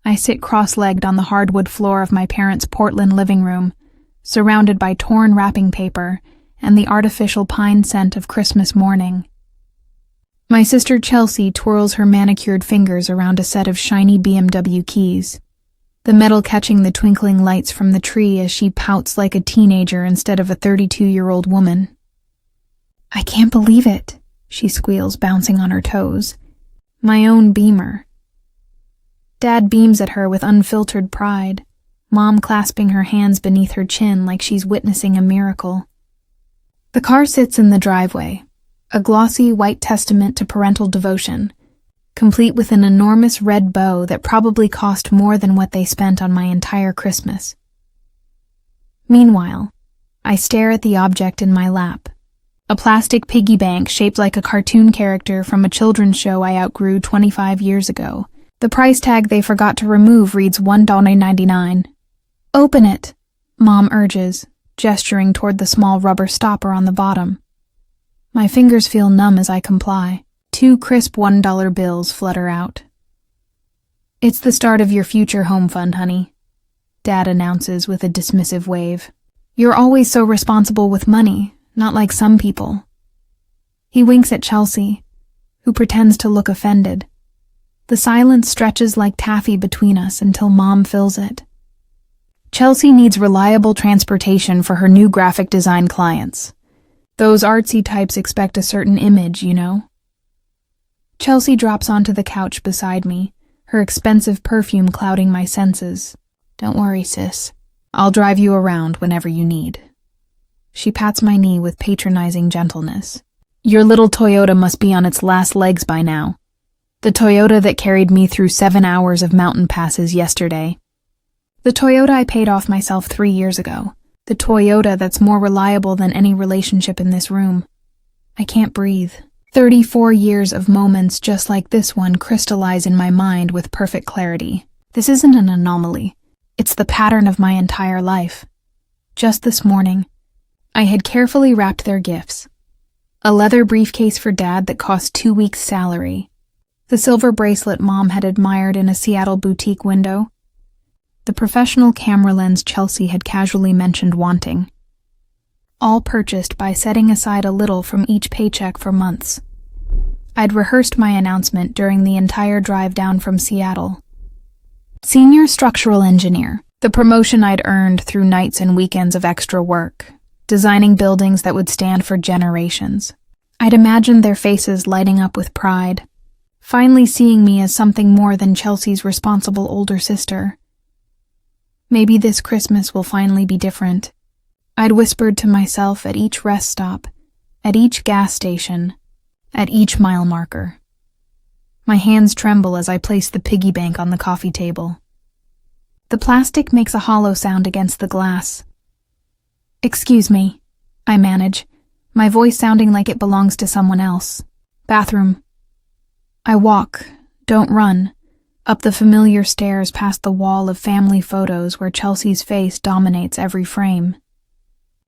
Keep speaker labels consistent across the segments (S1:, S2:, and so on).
S1: I sit cross-legged on the hardwood floor of my parents' Portland living room, surrounded by torn wrapping paper and the artificial pine scent of Christmas morning. My sister Chelsea twirls her manicured fingers around a set of shiny BMW keys, the metal catching the twinkling lights from the tree as she pouts like a teenager instead of a 32-year-old woman. "I can't believe it," she squeals, bouncing on her toes. "My own Beamer." Dad beams at her with unfiltered pride, Mom clasping her hands beneath her chin like she's witnessing a miracle. The car sits in the driveway, a glossy white testament to parental devotion, complete with an enormous red bow that probably cost more than what they spent on my entire Christmas. Meanwhile, I stare at the object in my lap, a plastic piggy bank shaped like a cartoon character from a children's show I outgrew 25 years ago. The price tag they forgot to remove reads $1.99. "Open it," Mom urges, gesturing toward the small rubber stopper on the bottom. My fingers feel numb as I comply. 2 crisp $1 bills flutter out. "It's the start of your future home fund, honey," Dad announces with a dismissive wave. "You're always so responsible with money, not like some people." He winks at Chelsea, who pretends to look offended. The silence stretches like taffy between us until Mom fills it. Chelsea needs reliable transportation for her new graphic design clients. Those artsy types expect a certain image, you know. Chelsea drops onto the couch beside me, her expensive perfume clouding my senses. "Don't worry, sis. I'll drive you around whenever you need." She pats my knee with patronizing gentleness. "Your little Toyota must be on its last legs by now. The Toyota that carried me through 7 hours of mountain passes yesterday. The Toyota I paid off myself 3 years ago. The Toyota that's more reliable than any relationship in this room. I can't breathe. 34 years of moments just like this one crystallize in my mind with perfect clarity. This isn't an anomaly. It's the pattern of my entire life. Just this morning, I had carefully wrapped their gifts. A leather briefcase for Dad that cost 2 weeks' salary. The silver bracelet Mom had admired in a Seattle boutique window. The professional camera lens Chelsea had casually mentioned wanting. All purchased by setting aside a little from each paycheck for months. I'd rehearsed my announcement during the entire drive down from Seattle. Senior structural engineer, the promotion I'd earned through nights and weekends of extra work, designing buildings that would stand for generations. I'd imagined their faces lighting up with pride, finally seeing me as something more than Chelsea's responsible older sister. Maybe this Christmas will finally be different. I'd whispered to myself at each rest stop, at each gas station, at each mile marker. My hands tremble as I place the piggy bank on the coffee table. The plastic makes a hollow sound against the glass. "Excuse me," I manage, my voice sounding like it belongs to someone else. "Bathroom." I walk, don't run, up the familiar stairs past the wall of family photos where Chelsea's face dominates every frame.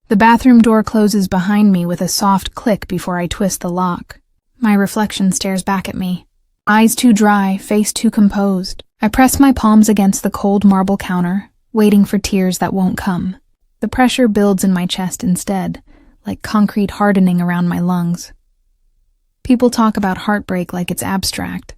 S1: The bathroom door closes behind me with a soft click before I twist the lock. My reflection stares back at me. Eyes too dry, face too composed. I press my palms against the cold marble counter, waiting for tears that won't come. The pressure builds in my chest instead, like concrete hardening around my lungs. People talk about heartbreak like it's abstract.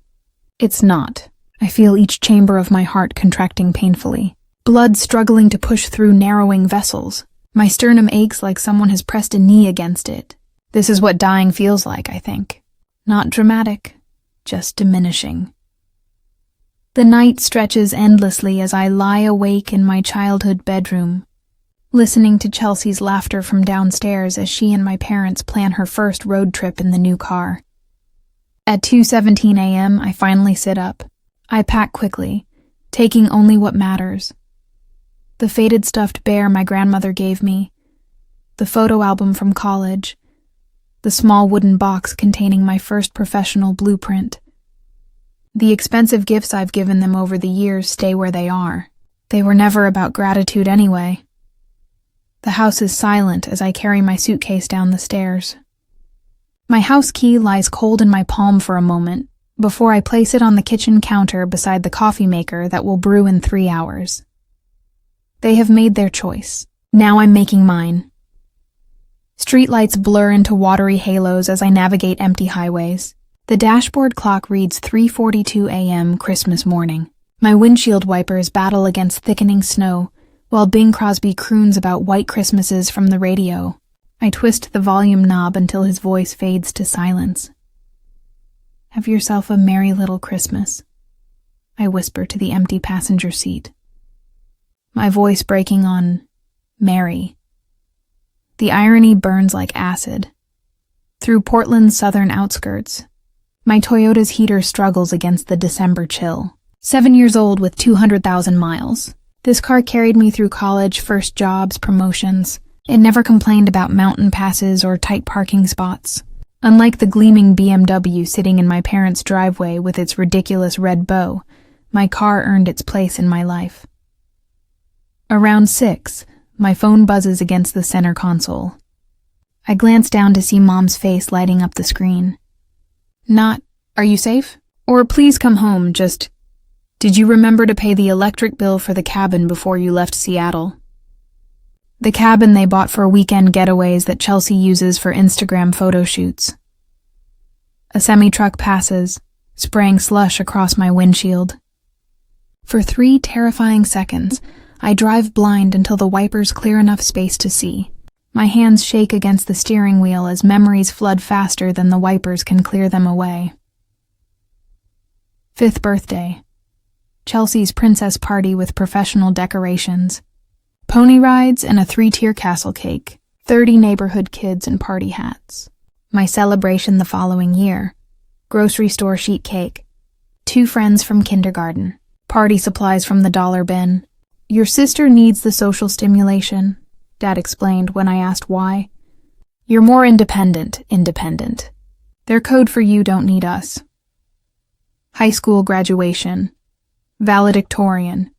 S1: It's not. I feel each chamber of my heart contracting painfully. Blood struggling to push through narrowing vessels. My sternum aches like someone has pressed a knee against it. This is what dying feels like, I think. Not dramatic, just diminishing. The night stretches endlessly as I lie awake in my childhood bedroom, listening to Chelsea's laughter from downstairs as she and my parents plan her first road trip in the new car. At 2:17 a.m., I finally sit up. I pack quickly, taking only what matters. The faded stuffed bear my grandmother gave me, the photo album from college, the small wooden box containing my first professional blueprint. The expensive gifts I've given them over the years stay where they are. They were never about gratitude anyway. The house is silent as I carry my suitcase down the stairs. My house key lies cold in my palm for a moment, before I place it on the kitchen counter beside the coffee maker that will brew in 3 hours. They have made their choice. Now I'm making mine. Streetlights blur into watery halos as I navigate empty highways. The dashboard clock reads 3:42 a.m. Christmas morning. My windshield wipers battle against thickening snow, while Bing Crosby croons about white Christmases from the radio. I twist the volume knob until his voice fades to silence. Have yourself a merry little Christmas, I whisper to the empty passenger seat, my voice breaking on merry. The irony burns like acid. Through Portland's southern outskirts, my Toyota's heater struggles against the December chill. 7 years old with 200,000 miles. This car carried me through college, first jobs, promotions. It never complained about mountain passes or tight parking spots. Unlike the gleaming BMW sitting in my parents' driveway with its ridiculous red bow, my car earned its place in my life. Around 6, my phone buzzes against the center console. I glance down to see Mom's face lighting up the screen. Not, "Are you safe?" Or "Please come home," just, "Did you remember to pay the electric bill for the cabin before you left Seattle?" The cabin they bought for weekend getaways that Chelsea uses for Instagram photo shoots. A semi-truck passes, spraying slush across my windshield. For 3 terrifying seconds, I drive blind until the wipers clear enough space to see. My hands shake against the steering wheel as memories flood faster than the wipers can clear them away. 5th birthday. Chelsea's princess party with professional decorations. Pony rides and a 3-tier castle cake. 30 neighborhood kids in party hats. My celebration the following year. Grocery store sheet cake. 2 friends from kindergarten. Party supplies from the dollar bin. Your sister needs the social stimulation, Dad explained when I asked why. You're more independent. Their code for you don't need us. High school graduation. Valedictorian.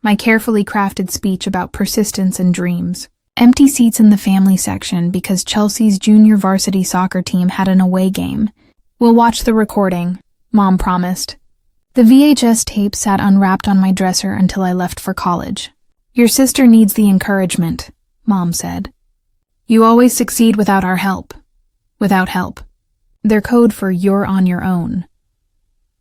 S1: My carefully crafted speech about persistence and dreams. Empty seats in the family section because Chelsea's junior varsity soccer team had an away game. We'll watch the recording, Mom promised. The VHS tape sat unwrapped on my dresser until I left for college. Your sister needs the encouragement, Mom said. You always succeed without our help. Without help. Their code for you're on your own.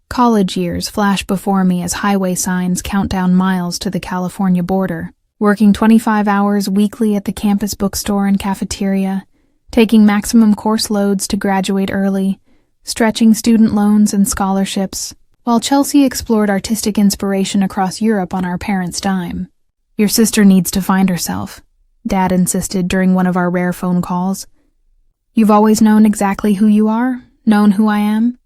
S1: College years flash before me as highway signs count down miles to the California border, working 25 hours weekly at the campus bookstore and cafeteria, taking maximum course loads to graduate early, stretching student loans and scholarships, while Chelsea explored artistic inspiration across Europe on our parents' dime. Your sister needs to find herself, Dad insisted during one of our rare phone calls. You've always known exactly who you are, known who I am.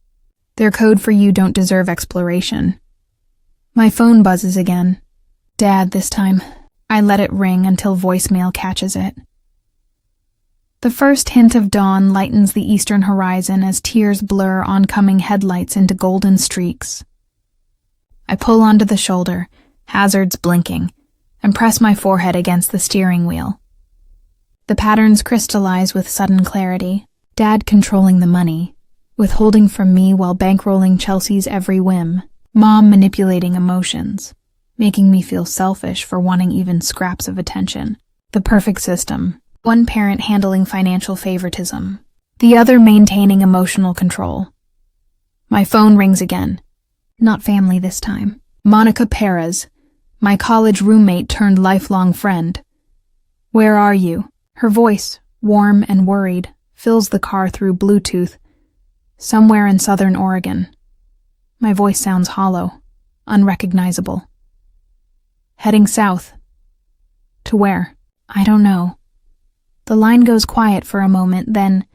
S1: Their code for you don't deserve exploration. My phone buzzes again. Dad this time. I let it ring until voicemail catches it. The first hint of dawn lightens the eastern horizon as tears blur oncoming headlights into golden streaks. I pull onto the shoulder, hazards blinking, and press my forehead against the steering wheel. The patterns crystallize with sudden clarity. Dad controlling the money, withholding from me while bankrolling Chelsea's every whim. Mom manipulating emotions, making me feel selfish for wanting even scraps of attention. The perfect system. One parent handling financial favoritism, the other maintaining emotional control. My phone rings again. Not family this time. Monica Perez, my college roommate turned lifelong friend. Where are you? Her voice, warm and worried, fills the car through Bluetooth. Somewhere in southern Oregon. My voice sounds hollow, unrecognizable. Heading south. To where? I don't know. The line goes quiet for a moment, then,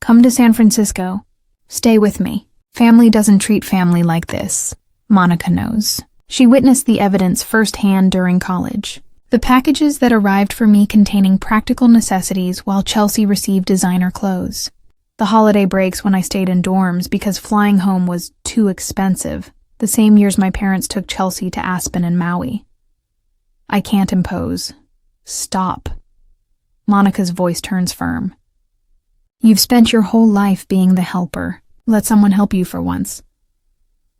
S1: come to San Francisco. Stay with me. Family doesn't treat family like this. Monica knows. She witnessed the evidence firsthand during college. The packages that arrived for me containing practical necessities while Chelsea received designer clothes. The holiday breaks when I stayed in dorms because flying home was too expensive, the same years my parents took Chelsea to Aspen and Maui. I can't impose. Stop. Monica's voice turns firm. You've spent your whole life being the helper. Let someone help you for once.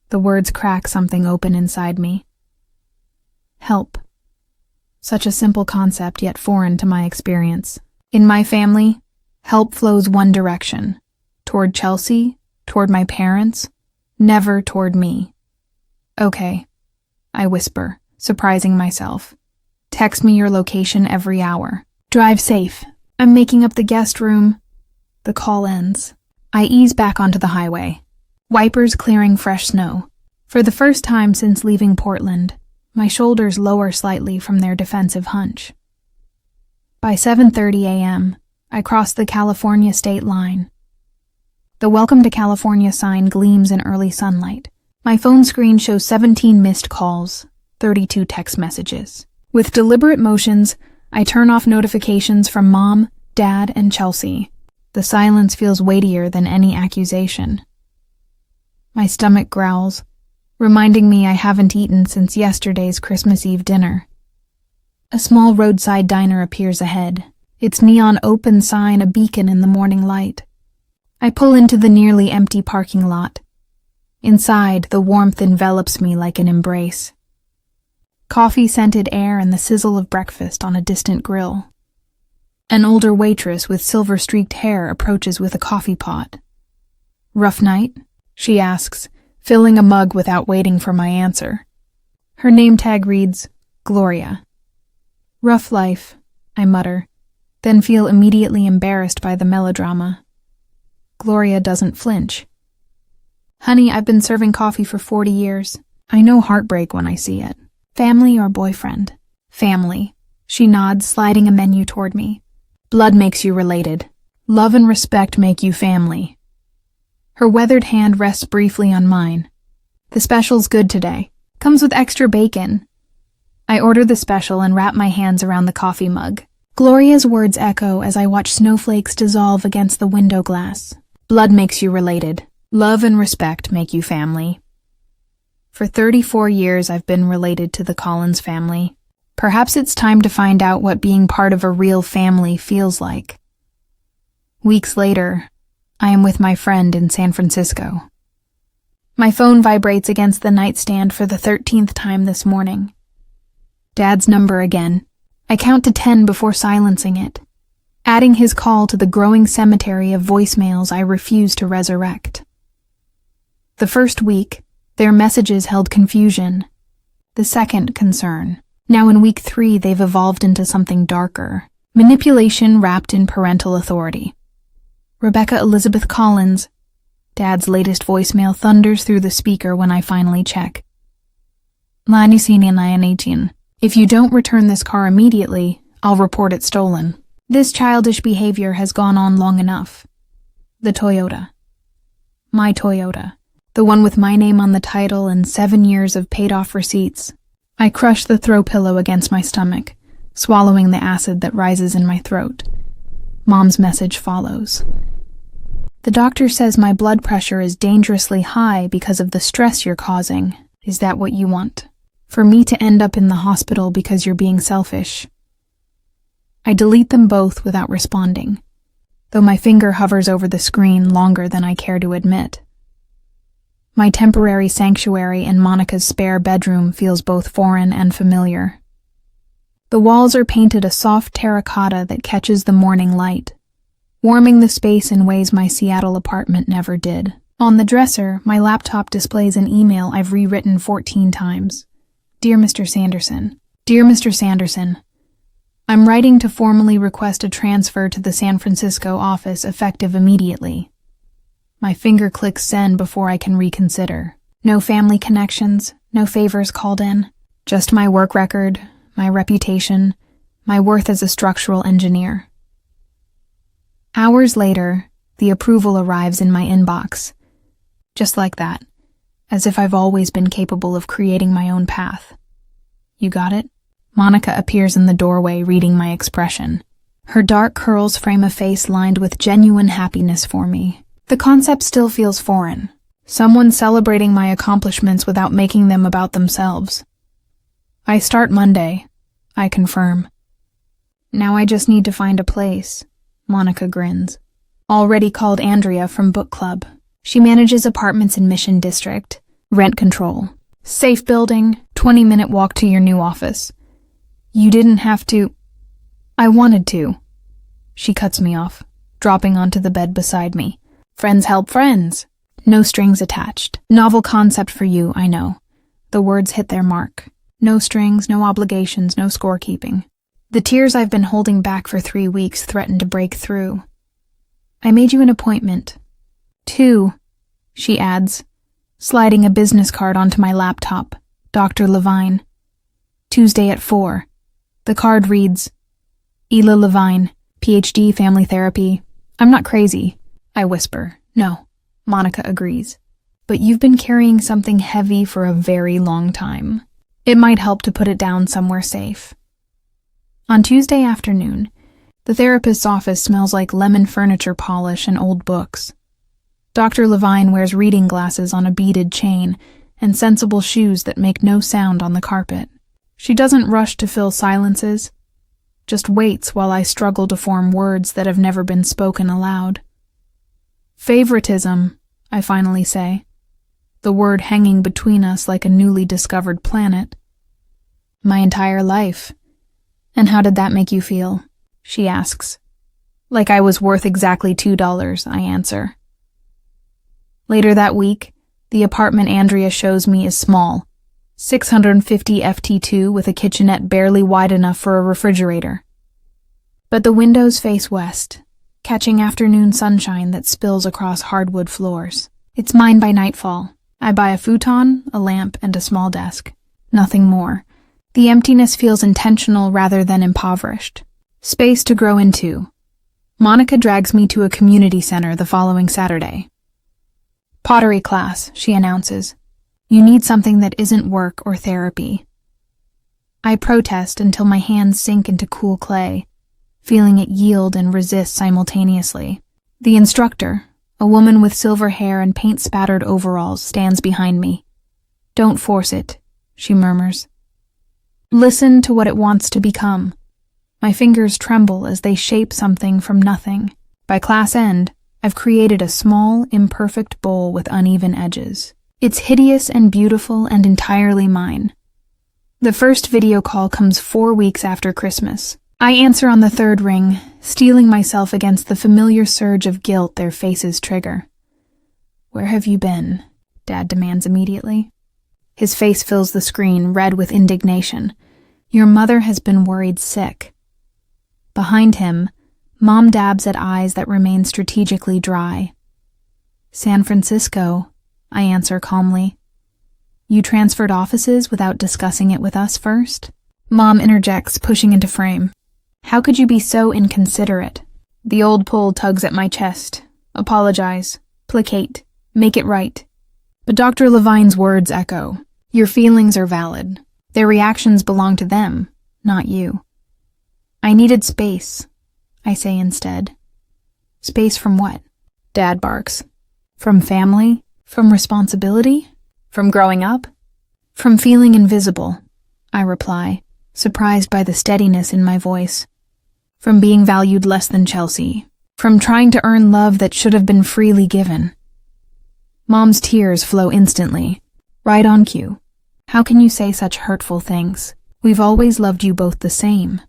S1: The words crack something open inside me. Help. Such a simple concept, yet foreign to my experience. In my family, help flows one direction. Toward Chelsea, toward my parents, never toward me. Okay, I whisper, surprising myself. Text me your location every hour. Drive safe. I'm making up the guest room. The call ends. I ease back onto the highway. Wipers clearing fresh snow. For the first time since leaving Portland, my shoulders lower slightly from their defensive hunch. By 7:30 a.m., I cross the California state line. The Welcome to California sign gleams in early sunlight. My phone screen shows 17 missed calls, 32 text messages. With deliberate motions, I turn off notifications from Mom, Dad, and Chelsea. The silence feels weightier than any accusation. My stomach growls, reminding me I haven't eaten since yesterday's Christmas Eve dinner. A small roadside diner appears ahead, its neon open sign a beacon in the morning light. I pull into the nearly empty parking lot. Inside, the warmth envelops me like an embrace. Coffee-scented air and the sizzle of breakfast on a distant grill. An older waitress with silver-streaked hair approaches with a coffee pot. "Rough night?" she asks, filling a mug without waiting for my answer. Her name tag reads, Gloria. "Rough life," I mutter, then feel immediately embarrassed by the melodrama. Gloria doesn't flinch. "Honey, I've been serving coffee for 40 years. I know heartbreak when I see it. Family or boyfriend?" "Family." She nods, sliding a menu toward me. "Blood makes you related. Love and respect make you family." Her weathered hand rests briefly on mine. "The special's good today. Comes with extra bacon." I order the special and wrap my hands around the coffee mug. Gloria's words echo as I watch snowflakes dissolve against the window glass. "Blood makes you related. Love and respect make you family." For 34 years, I've been related to the Collins family. Perhaps it's time to find out what being part of a real family feels like. Weeks later, I am with my friend in San Francisco. My phone vibrates against the nightstand for the 13th time this morning. Dad's number again. I count to 10 before silencing it, adding his call to the growing cemetery of voicemails I refuse to resurrect. The first week, their messages held confusion. The second, concern. Now in week 3, they've evolved into something darker. Manipulation wrapped in parental authority. Rebecca Elizabeth Collins. Dad's latest voicemail thunders through the speaker when I finally check. "918. If you don't return this car immediately, I'll report it stolen. This childish behavior has gone on long enough." The Toyota. My Toyota. The one with my name on the title and 7 years of paid-off receipts. I crush the throw pillow against my stomach, swallowing the acid that rises in my throat. Mom's message follows. "The doctor says my blood pressure is dangerously high because of the stress you're causing. Is that what you want? For me to end up in the hospital because you're being selfish?" I delete them both without responding, though my finger hovers over the screen longer than I care to admit. My temporary sanctuary in Monica's spare bedroom feels both foreign and familiar. The walls are painted a soft terracotta that catches the morning light, warming the space in ways my Seattle apartment never did. On the dresser, my laptop displays an email I've rewritten 14 times. "Dear Mr. Sanderson. Dear Mr. Sanderson, I'm writing to formally request a transfer to the San Francisco office effective immediately." My finger clicks send before I can reconsider. No family connections, no favors called in, just my work record, my reputation, my worth as a structural engineer. Hours later, the approval arrives in my inbox. Just like that, as if I've always been capable of creating my own path. "You got it?" Monica appears in the doorway, reading my expression. Her dark curls frame a face lined with genuine happiness for me. The concept still feels foreign. Someone celebrating my accomplishments without making them about themselves. "I start Monday," I confirm. "Now I just need to find a place," Monica grins. "Already called Andrea from book club. She manages apartments in Mission District. Rent control. Safe building, 20-minute walk to your new office. You didn't have to. I wanted to. She cuts me off, dropping onto the bed beside me. Friends help friends. No strings attached. Novel concept for you, I know. The words hit their mark. No strings, no obligations, no scorekeeping. The tears I've been holding back for 3 weeks threaten to break through. I made you an appointment. 2, she adds, sliding a business card onto my laptop. Dr. Levine. Tuesday at 4. The card reads, Ela Levine, PhD, family therapy. I'm not crazy, I whisper. No, Monica agrees. But you've been carrying something heavy for a very long time. It might help to put it down somewhere safe. On Tuesday afternoon, the therapist's office smells like lemon furniture polish and old books. Dr. Levine wears reading glasses on a beaded chain and sensible shoes that make no sound on the carpet. She doesn't rush to fill silences, just waits while I struggle to form words that have never been spoken aloud. Favoritism, I finally say, the word hanging between us like a newly discovered planet. My entire life. And how did that make you feel? She asks. Like I was worth exactly $2, I answer. Later that week, the apartment Andrea shows me is small, 650 FT2 with a kitchenette barely wide enough for a refrigerator. But the windows face west, catching afternoon sunshine that spills across hardwood floors. It's mine by nightfall. I buy a futon, a lamp, and a small desk. Nothing more. The emptiness feels intentional rather than impoverished. Space to grow into. Monica drags me to a community center the following Saturday. Pottery class, she announces. You need something that isn't work or therapy. I protest until my hands sink into cool clay, feeling it yield and resist simultaneously. The instructor, a woman with silver hair and paint-spattered overalls, stands behind me. Don't force it, she murmurs. Listen to what it wants to become. My fingers tremble as they shape something from nothing. By class end, I've created a small, imperfect bowl with uneven edges. It's hideous and beautiful and entirely mine. The first video call comes 4 weeks after Christmas. I answer on the third ring, steeling myself against the familiar surge of guilt their faces trigger. Where have you been? Dad demands immediately. His face fills the screen, red with indignation. Your mother has been worried sick. Behind him, Mom dabs at eyes that remain strategically dry. San Francisco, I answer calmly. You transferred offices without discussing it with us first? Mom interjects, pushing into frame. How could you be so inconsiderate? The old pull tugs at my chest. Apologize. Placate. Make it right. But Dr. Levine's words echo. Your feelings are valid. Their reactions belong to them, not you. I needed space, I say instead. Space from what? Dad barks. From family? From responsibility? From growing up? From feeling invisible, I reply, surprised by the steadiness in my voice. From being valued less than Chelsea. From trying to earn love that should have been freely given. Mom's tears flow instantly. Right on cue. How can you say such hurtful things? We've always loved you both the same.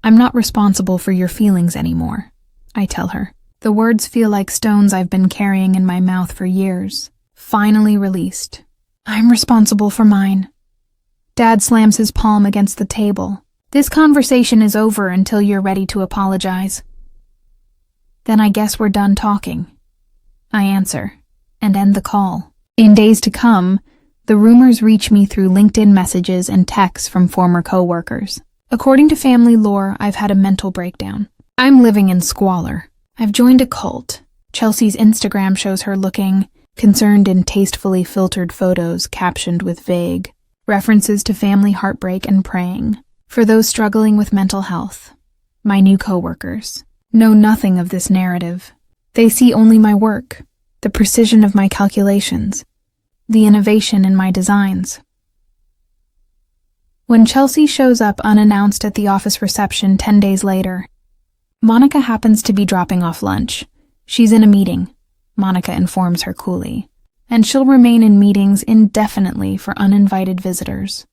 S1: I'm not responsible for your feelings anymore, I tell her. The words feel like stones I've been carrying in my mouth for years. Finally released. I'm responsible for mine. Dad slams his palm against the table. This conversation is over until you're ready to apologize. Then I guess we're done talking. I answer, and end the call. In days to come, the rumors reach me through LinkedIn messages and texts from former coworkers. According to family lore, I've had a mental breakdown. I'm living in squalor. I've joined a cult. Chelsea's Instagram shows her looking concerned in tastefully filtered photos captioned with vague references to family heartbreak and praying. For those struggling with mental health, my new coworkers know nothing of this narrative. They see only my work, the precision of my calculations, the innovation in my designs. When Chelsea shows up unannounced at the office reception 10 days later, Monica happens to be dropping off lunch. She's in a meeting, Monica informs her coolly. and she'll remain in meetings indefinitely for uninvited visitors.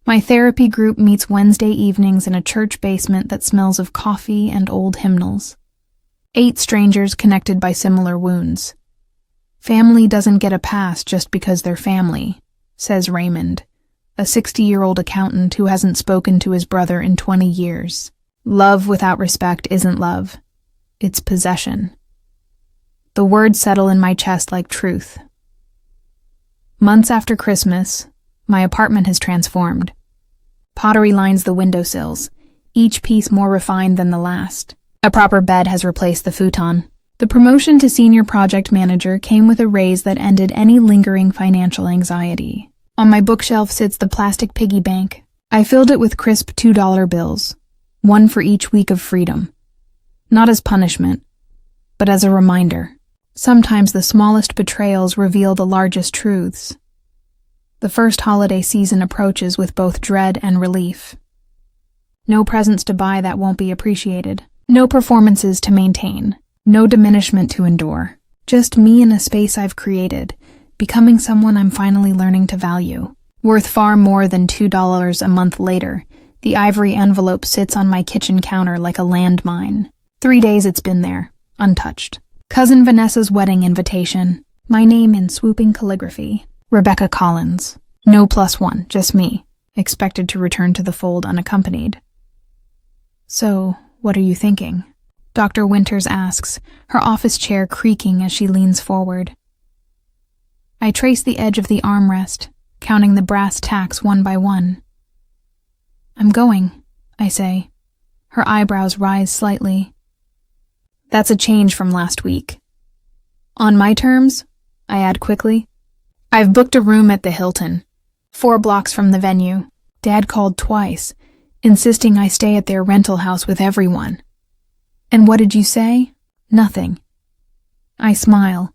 S1: My therapy group meets Wednesday evenings in a church basement that smells of coffee and old hymnals. 8 strangers connected by similar wounds. Family doesn't get a pass just because they're family, says Raymond, a 60-year-old accountant who hasn't spoken to his brother in 20 years. Love without respect isn't love. It's possession. The words settle in my chest like truth. Months after Christmas, my apartment has transformed. Pottery lines the windowsills, each piece more refined than the last. A proper bed has replaced the futon. The promotion to senior project manager came with a raise that ended any lingering financial anxiety. On my bookshelf sits the plastic piggy bank. I filled it with crisp $2 bills, one for each week of freedom. Not as punishment, but as a reminder. Sometimes the smallest betrayals reveal the largest truths. The first holiday season approaches with both dread and relief. No presents to buy that won't be appreciated. No performances to maintain. No diminishment to endure. Just me in a space I've created, becoming someone I'm finally learning to value. Worth far more than $2 a month later, the ivory envelope sits on my kitchen counter like a landmine. 3 days it's been there, untouched. Cousin Vanessa's wedding invitation. My name in swooping calligraphy. Rebecca Collins. No +1, just me. Expected to return to the fold unaccompanied. So, what are you thinking? Dr. Winters asks, her office chair creaking as she leans forward. I trace the edge of the armrest, counting the brass tacks one by one. I'm going, I say. Her eyebrows rise slightly. That's a change from last week. On my terms, I add quickly. I've booked a room at the Hilton, 4 blocks from the venue. Dad called twice, insisting I stay at their rental house with everyone. And what did you say? Nothing. I smile,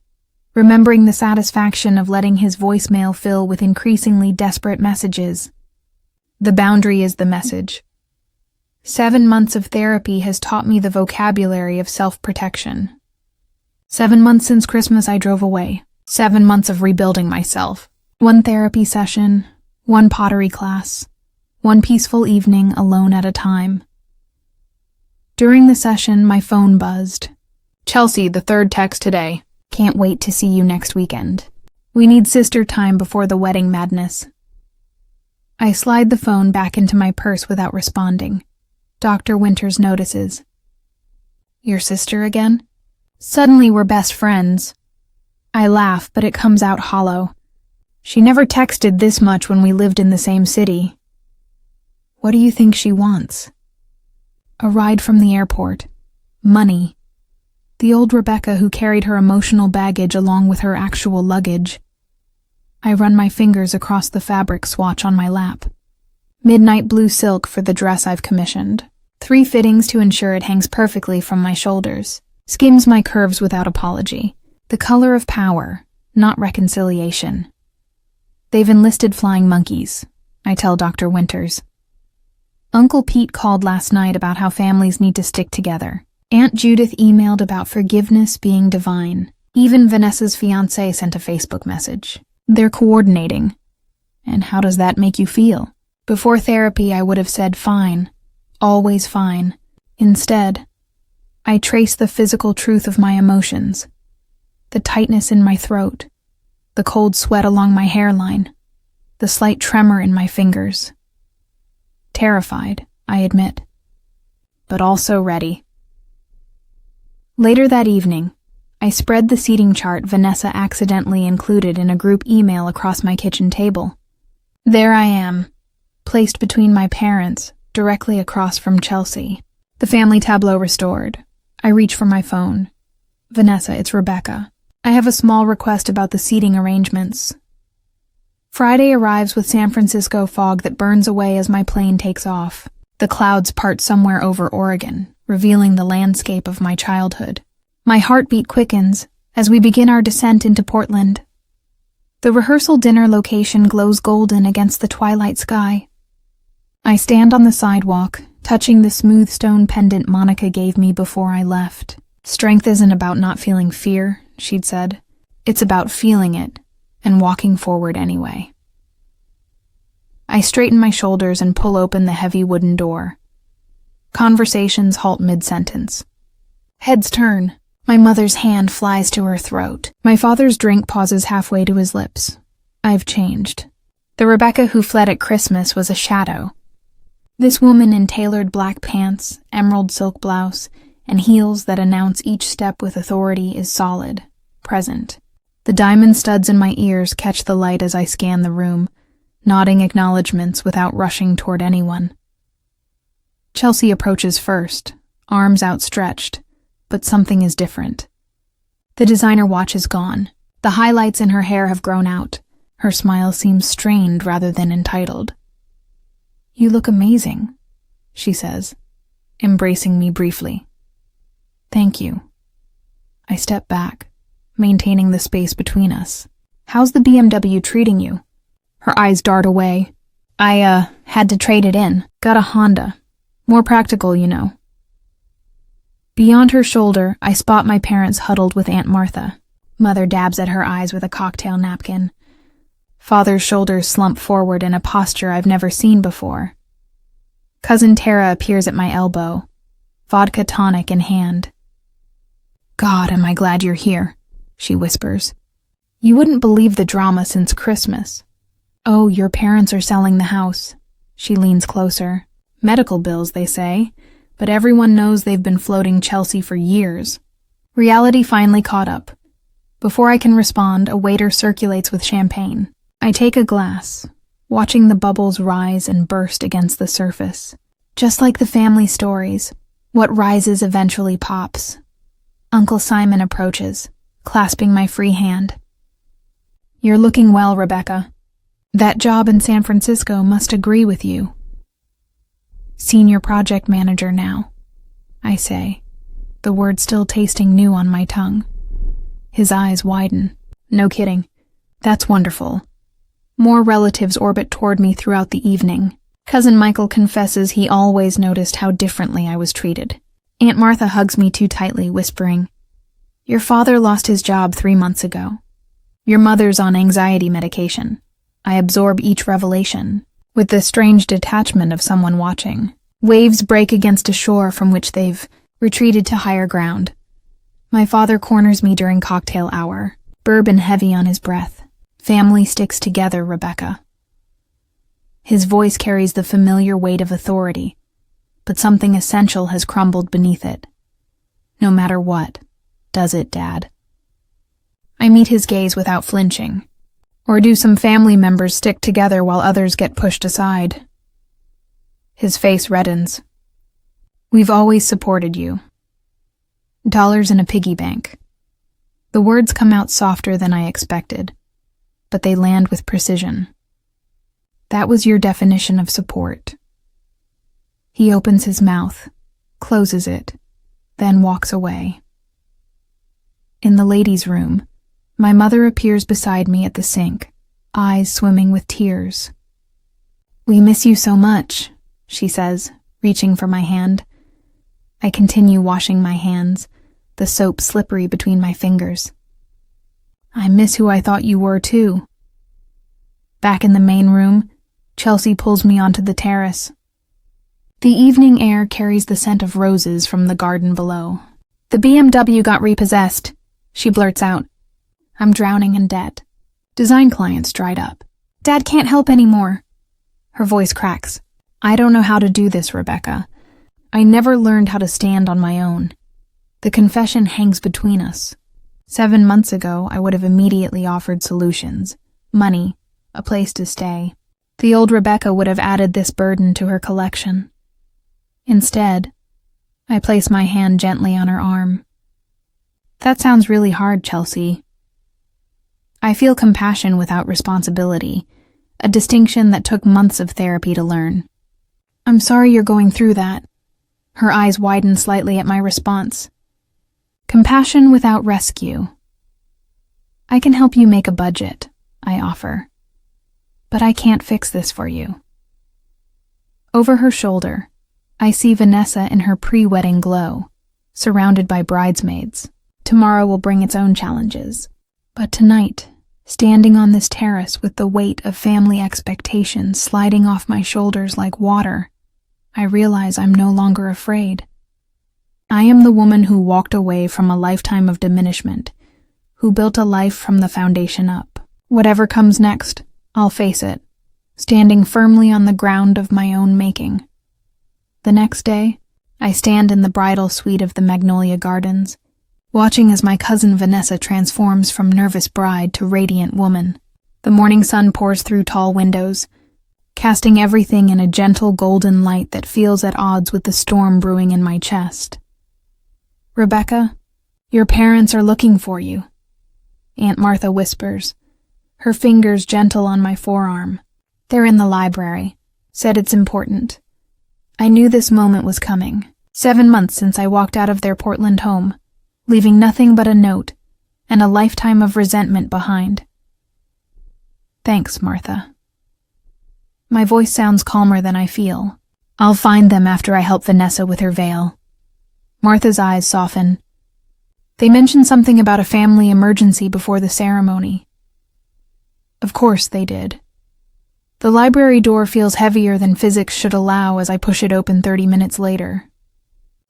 S1: remembering the satisfaction of letting his voicemail fill with increasingly desperate messages. The boundary is the message. 7 months of therapy has taught me the vocabulary of self-protection. 7 months since Christmas I drove away. 7 months of rebuilding myself. 1 therapy session, 1 pottery class, 1 peaceful evening alone at a time. During the session, my phone buzzed. Chelsea, the 3rd text today. Can't wait to see you next weekend. We need sister time before the wedding madness. I slide the phone back into my purse without responding. Dr. Winters notices. Your sister again? Suddenly we're best friends. I laugh, but it comes out hollow. She never texted this much when we lived in the same city. What do you think she wants? A ride from the airport. Money. The old Rebecca who carried her emotional baggage along with her actual luggage. I run my fingers across the fabric swatch on my lap. Midnight blue silk for the dress I've commissioned. 3 fittings to ensure it hangs perfectly from my shoulders. Skims my curves without apology. The color of power, not reconciliation. They've enlisted flying monkeys, I tell Dr. Winters. Uncle Pete called last night about how families need to stick together. Aunt Judith emailed about forgiveness being divine. Even Vanessa's fiancé sent a Facebook message. They're coordinating. And how does that make you feel? Before therapy, I would have said fine. Always fine. Instead, I trace the physical truth of my emotions. The tightness in my throat. The cold sweat along my hairline. The slight tremor in my fingers. Terrified, I admit, but also ready. Later that evening, I spread the seating chart Vanessa accidentally included in a group email across my kitchen table. There I am, placed between my parents, directly across from Chelsea. The family tableau restored. I reach for my phone. Vanessa, it's Rebecca. I have a small request about the seating arrangements. Friday arrives with San Francisco fog that burns away as my plane takes off. The clouds part somewhere over Oregon, revealing the landscape of my childhood. My heartbeat quickens as we begin our descent into Portland. The rehearsal dinner location glows golden against the twilight sky. I stand on the sidewalk, touching the smooth stone pendant Monica gave me before I left. Strength isn't about not feeling fear, she'd said. It's about feeling it and walking forward anyway. I straighten my shoulders and pull open the heavy wooden door. Conversations halt mid-sentence. Heads turn. My mother's hand flies to her throat. My father's drink pauses halfway to his lips. I've changed. The Rebecca who fled at Christmas was a shadow. This woman in tailored black pants, emerald silk blouse, and heels that announce each step with authority is solid, present. The diamond studs in my ears catch the light as I scan the room, nodding acknowledgments without rushing toward anyone. Chelsea approaches first, arms outstretched, but something is different. The designer watch is gone. The highlights in her hair have grown out. Her smile seems strained rather than entitled. "You look amazing," she says, embracing me briefly. "Thank you." I step back, maintaining the space between us. "How's the BMW treating you?" Her eyes dart away. I had to trade it in. Got a Honda. More practical, you know." Beyond her shoulder, I spot my parents huddled with Aunt Martha. Mother dabs at her eyes with a cocktail napkin. Father's shoulders slump forward in a posture I've never seen before. Cousin Tara appears at my elbow, vodka tonic in hand. "God, am I glad you're here," she whispers. "You wouldn't believe the drama since Christmas." "Oh, your parents are selling the house." She leans closer. "Medical bills, they say, but everyone knows they've been floating Chelsea for years." Reality finally caught up. Before I can respond, a waiter circulates with champagne. I take a glass, watching the bubbles rise and burst against the surface. Just like the family stories, what rises eventually pops. Uncle Simon approaches, clasping my free hand. "You're looking well, Rebecca. That job in San Francisco must agree with you." "Senior project manager now," I say, the word still tasting new on my tongue. His eyes widen. "No kidding. That's wonderful." More relatives orbit toward me throughout the evening. Cousin Michael confesses he always noticed how differently I was treated. Aunt Martha hugs me too tightly, whispering, "Your father lost his job 3 months ago. Your mother's on anxiety medication." I absorb each revelation, with the strange detachment of someone watching. Waves break against a shore from which they've retreated to higher ground. My father corners me during cocktail hour, bourbon heavy on his breath. "Family sticks together, Rebecca." His voice carries the familiar weight of authority, but something essential has crumbled beneath it. "No matter what, does it, Dad?" I meet his gaze without flinching. Or do some family members stick together while others get pushed aside? His face reddens. "We've always supported you." Dollars in a piggy bank. The words come out softer than I expected, but they land with precision. "That was your definition of support." He opens his mouth, closes it, then walks away. In the ladies' room, my mother appears beside me at the sink, eyes swimming with tears. "We miss you so much," she says, reaching for my hand. I continue washing my hands, the soap slippery between my fingers. "I miss who I thought you were, too." Back in the main room, Chelsea pulls me onto the terrace. The evening air carries the scent of roses from the garden below. "The BMW got repossessed," she blurts out. I'm drowning in debt. Design clients dried up. "Dad can't help anymore." Her voice cracks. "I don't know how to do this, Rebecca. I never learned how to stand on my own." The confession hangs between us. 7 months ago, I would have immediately offered solutions. Money, a place to stay. The old Rebecca would have added this burden to her collection. Instead, I place my hand gently on her arm. "That sounds really hard, Chelsea." I feel compassion without responsibility, a distinction that took months of therapy to learn. "I'm sorry you're going through that." Her eyes widen slightly at my response. Compassion without rescue. "I can help you make a budget," I offer. "But I can't fix this for you." Over her shoulder, I see Vanessa in her pre-wedding glow, surrounded by bridesmaids. Tomorrow will bring its own challenges. But tonight, standing on this terrace with the weight of family expectations sliding off my shoulders like water, I realize I'm no longer afraid. I am the woman who walked away from a lifetime of diminishment, who built a life from the foundation up. Whatever comes next, I'll face it, standing firmly on the ground of my own making. The next day, I stand in the bridal suite of the Magnolia Gardens, watching as my cousin Vanessa transforms from nervous bride to radiant woman. The morning sun pours through tall windows, casting everything in a gentle golden light that feels at odds with the storm brewing in my chest. "Rebecca, your parents are looking for you," Aunt Martha whispers, her fingers gentle on my forearm. "They're in the library. Said it's important." I knew this moment was coming. 7 months since I walked out of their Portland home, leaving nothing but a note and a lifetime of resentment behind. "Thanks, Martha." My voice sounds calmer than I feel. "I'll find them after I help Vanessa with her veil." Martha's eyes soften. "They mentioned something about a family emergency before the ceremony." Of course they did. The library door feels heavier than physics should allow as I push it open 30 minutes later.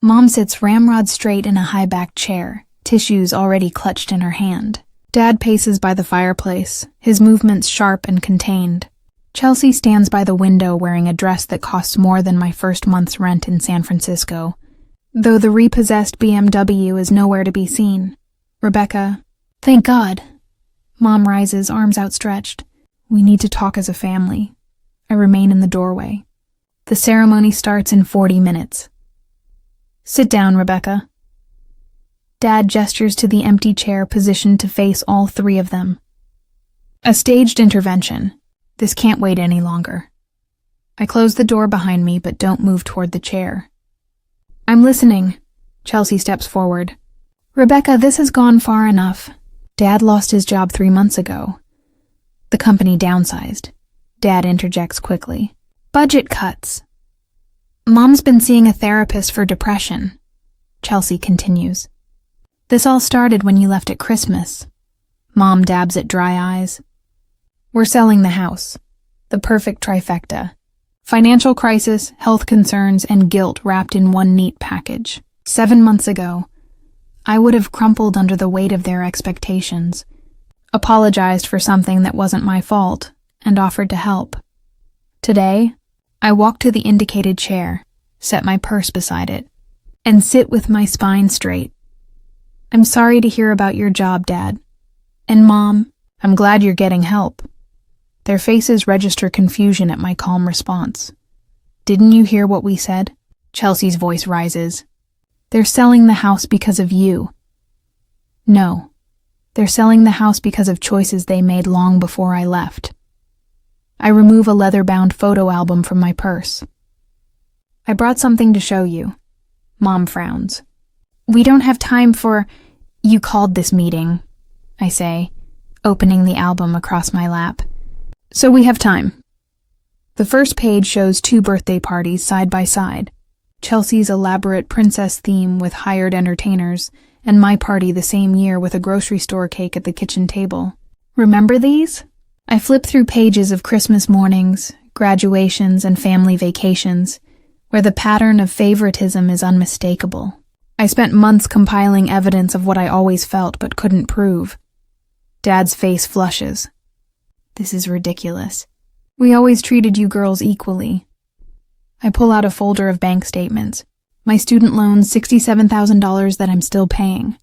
S1: Mom sits ramrod straight in a high-backed chair, tissues already clutched in her hand. Dad paces by the fireplace, his movements sharp and contained. Chelsea stands by the window wearing a dress that costs more than my first month's rent in San Francisco, though the repossessed BMW is nowhere to be seen. "Rebecca, thank God." Mom rises, arms outstretched. "We need to talk as a family." I remain in the doorway. The ceremony starts in 40 minutes. "Sit down, Rebecca." Dad gestures to the empty chair positioned to face all three of them. "A staged intervention. This can't wait any longer." I close the door behind me but don't move toward the chair. "I'm listening." Chelsea steps forward. "Rebecca, this has gone far enough. Dad lost his job 3 months ago. The company downsized." Dad interjects quickly. "Budget cuts." "Mom's been seeing a therapist for depression," Chelsea continues. "This all started when you left at Christmas." Mom dabs at dry eyes. "We're selling the house. The perfect trifecta. Financial crisis, health concerns, and guilt wrapped in one neat package. 7 months ago, I would have crumpled under the weight of their expectations, apologized for something that wasn't my fault, and offered to help. Today, I walk to the indicated chair, set my purse beside it, and sit with my spine straight. "I'm sorry to hear about your job, Dad. And Mom, I'm glad you're getting help." Their faces register confusion at my calm response. "Didn't you hear what we said?" Chelsea's voice rises. "They're selling the house because of you." "No. They're selling the house because of choices they made long before I left." I remove a leather-bound photo album from my purse. "I brought something to show you." Mom frowns. "We don't have time for... You called this meeting," I say, opening the album across my lap. "So we have time." The first page shows 2 birthday parties side by side. Chelsea's elaborate princess theme with hired entertainers, and my party the same year with a grocery store cake at the kitchen table. "Remember these?" I flip through pages of Christmas mornings, graduations, and family vacations, where the pattern of favoritism is unmistakable. I spent months compiling evidence of what I always felt but couldn't prove. Dad's face flushes. "This is ridiculous. We always treated you girls equally." I pull out a folder of bank statements. My student loans, $67,000 that I'm still paying.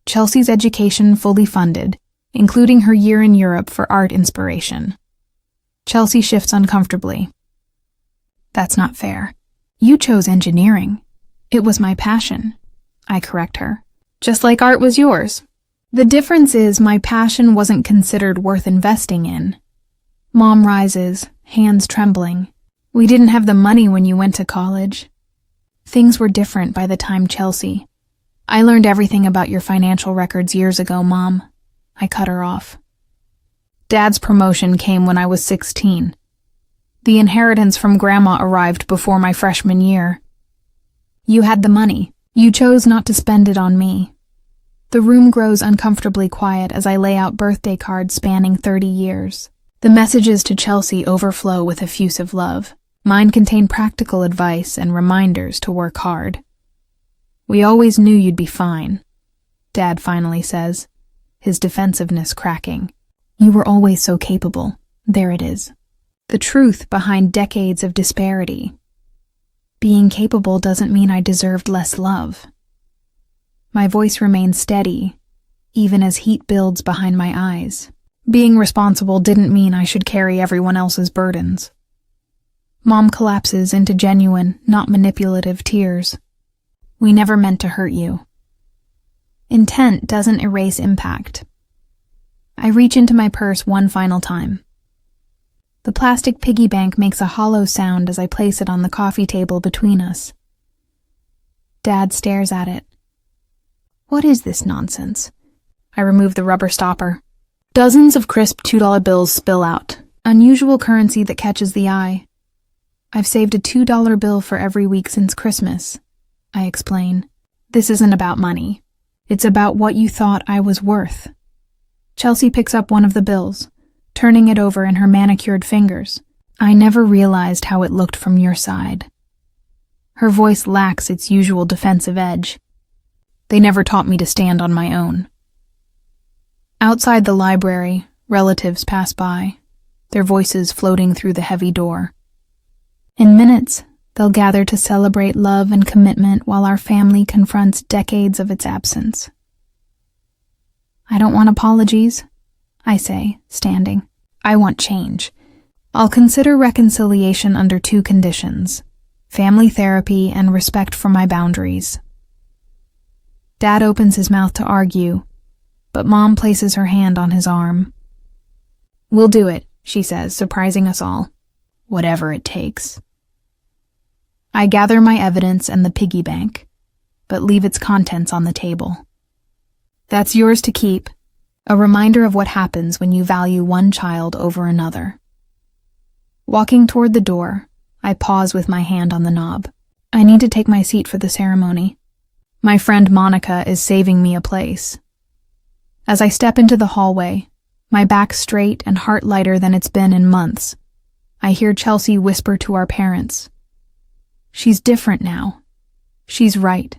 S1: Chelsea's education fully funded, including her year in Europe for art inspiration. Chelsea shifts uncomfortably. "That's not fair. You chose engineering. It was my passion." I correct her. "Just like art was yours. The difference is my passion wasn't considered worth investing in." Mom rises, hands trembling. "We didn't have the money when you went to college." "Things were different by the time, Chelsea. I learned everything about your financial records years ago, Mom." I cut her off. "Dad's promotion came when I was 16. The inheritance from Grandma arrived before my freshman year. You had the money. You chose not to spend it on me." The room grows uncomfortably quiet as I lay out birthday cards spanning 30 years. The messages to Chelsea overflow with effusive love. Mine contain practical advice and reminders to work hard. "We always knew you'd be fine," Dad finally says, his defensiveness cracking. "You were always so capable." There it is. The truth behind decades of disparity. Being capable doesn't mean I deserved less love. My voice remains steady, even as heat builds behind my eyes. Being responsible didn't mean I should carry everyone else's burdens. Mom collapses into genuine, not manipulative tears. "We never meant to hurt you." Intent doesn't erase impact. I reach into my purse one final time. The plastic piggy bank makes a hollow sound as I place it on the coffee table between us. Dad stares at it. "What is this nonsense?" I remove the rubber stopper. Dozens of crisp $2 bills spill out, unusual currency that catches the eye. "I've saved a $2 bill for every week since Christmas," I explain. "This isn't about money. It's about what you thought I was worth." Chelsea picks up one of the bills, turning it over in her manicured fingers. "I never realized how it looked from your side." Her voice lacks its usual defensive edge. "They never taught me to stand on my own." Outside the library, relatives pass by, their voices floating through the heavy door. In minutes, they'll gather to celebrate love and commitment while our family confronts decades of its absence. "I don't want apologies," I say, standing. "I want change. I'll consider reconciliation under 2 conditions: family therapy and respect for my boundaries." Dad opens his mouth to argue, but Mom places her hand on his arm. "We'll do it," she says, surprising us all. "Whatever it takes." I gather my evidence and the piggy bank, but leave its contents on the table. "That's yours to keep, a reminder of what happens when you value one child over another." Walking toward the door, I pause with my hand on the knob. I need to take my seat for the ceremony. My friend Monica is saving me a place. As I step into the hallway, my back straight and heart lighter than it's been in months, I hear Chelsea whisper to our parents. "She's different now. She's right."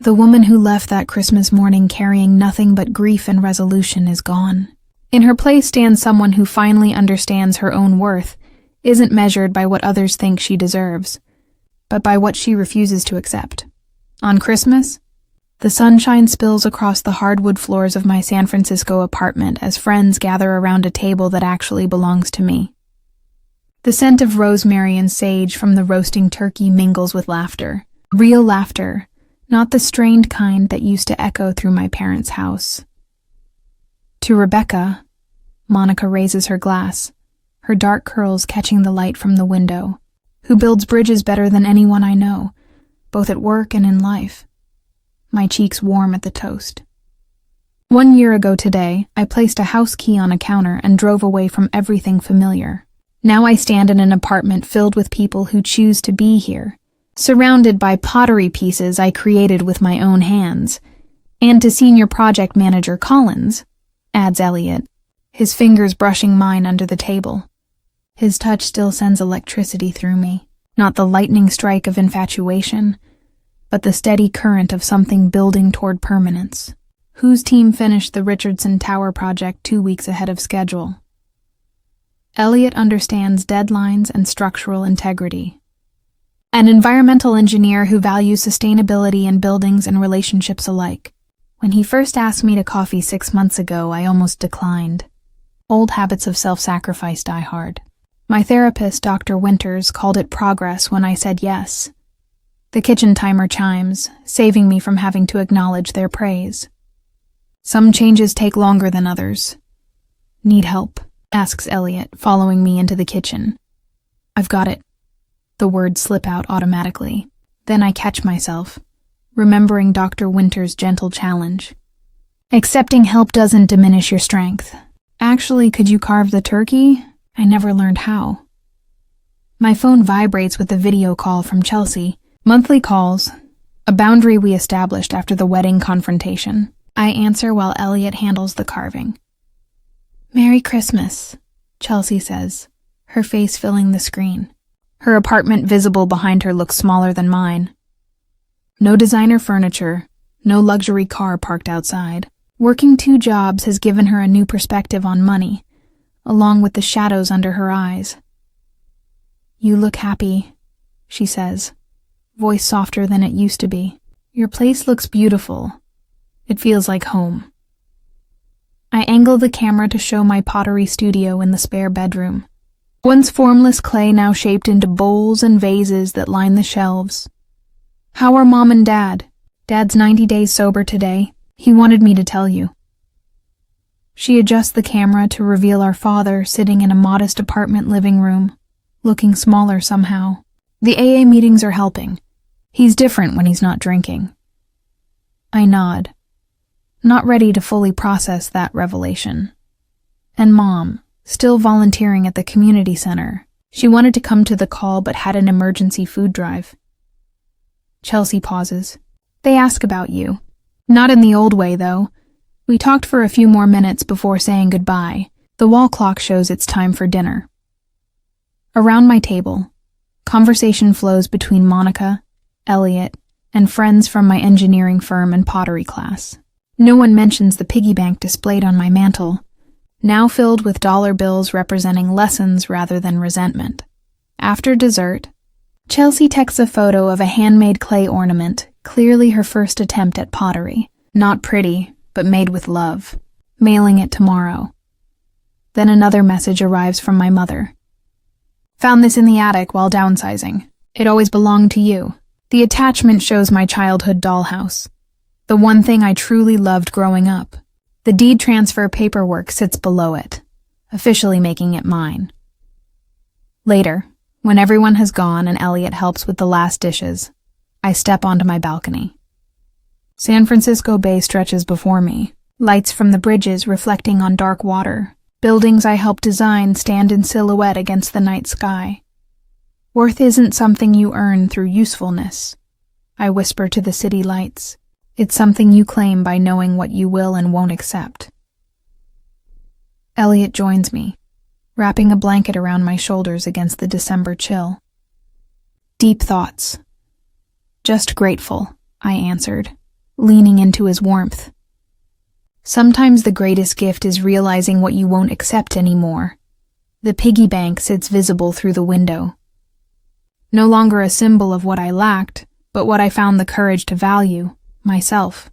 S1: The woman who left that Christmas morning carrying nothing but grief and resolution is gone. In her place stands someone who finally understands her own worth isn't measured by what others think she deserves, but by what she refuses to accept. On Christmas, the sunshine spills across the hardwood floors of my San Francisco apartment as friends gather around a table that actually belongs to me. The scent of rosemary and sage from the roasting turkey mingles with laughter. Real laughter, not the strained kind that used to echo through my parents' house. To Rebecca, Monica raises her glass, her dark curls catching the light from the window, who builds bridges better than anyone I know, both at work and in life. My cheeks warm at the toast. 1 year ago today, I placed a house key on a counter and drove away from everything familiar. Now I stand in an apartment filled with people who choose to be here, surrounded by pottery pieces I created with my own hands. And to senior project manager Collins, adds Elliot, his fingers brushing mine under the table. His touch still sends electricity through me, not the lightning strike of infatuation, but the steady current of something building toward permanence. Whose team finished the Richardson Tower project 2 weeks ahead of schedule? Elliot understands deadlines and structural integrity. An environmental engineer who values sustainability in buildings and relationships alike. When he first asked me to coffee 6 months ago, I almost declined. Old habits of self-sacrifice die hard. My therapist, Dr. Winters, called it progress when I said yes. The kitchen timer chimes, saving me from having to acknowledge their praise. Some changes take longer than others. "Need help?" asks Elliot, following me into the kitchen. "I've got it." The words slip out automatically. Then I catch myself, remembering Dr. Winter's gentle challenge. "Accepting help doesn't diminish your strength. Actually, could you carve the turkey? I never learned how." My phone vibrates with a video call from Chelsea. Monthly calls, A boundary we established after the wedding confrontation. I answer while Elliot handles the carving. Merry Christmas, Chelsea says, her face filling the screen. Her apartment visible behind her looks smaller than mine. No designer furniture, no luxury car parked outside. Working 2 jobs has given her a new perspective on money, along with the shadows under her eyes. You look happy, she says, voice softer than it used to be. Your place looks beautiful. It feels like home. I angle the camera to show my pottery studio in the spare bedroom. Once formless clay now shaped into bowls and vases that line the shelves. How are Mom and Dad? Dad's 90 days sober today. He wanted me to tell you. She adjusts the camera to reveal our father sitting in a modest apartment living room, looking smaller somehow. The AA meetings are helping. He's different when he's not drinking. I nod, not ready to fully process that revelation. And Mom, still volunteering at the community center. She wanted to come to the call but had an emergency food drive. Chelsea pauses. They ask about you. Not in the old way, though. We talked for a few more minutes before saying goodbye. The wall clock shows it's time for dinner. Around my table, conversation flows between Monica, Elliot, and friends from my engineering firm and pottery class. No one mentions the piggy bank displayed on my mantel, now filled with dollar bills representing lessons rather than resentment. After dessert, Chelsea texts a photo of a handmade clay ornament, clearly her first attempt at pottery. Not pretty, but made with love. Mailing it tomorrow. Then another message arrives from my mother. Found this in the attic while downsizing. It always belonged to you. The attachment shows my childhood dollhouse. The one thing I truly loved growing up. The deed transfer paperwork sits below it, officially making it mine. Later, when everyone has gone and Elliot helps with the last dishes, I step onto my balcony. San Francisco Bay stretches before me, lights from the bridges reflecting on dark water. Buildings I helped design stand in silhouette against the night sky. Worth isn't something you earn through usefulness, I whisper to the city lights. It's something you claim by knowing what you will and won't accept. Elliot joins me, wrapping a blanket around my shoulders against the December chill. Deep thoughts. Just grateful, I answered, leaning into his warmth. Sometimes the greatest gift is realizing what you won't accept anymore. The piggy bank sits visible through the window. No longer a symbol of what I lacked, but what I found the courage to value, myself.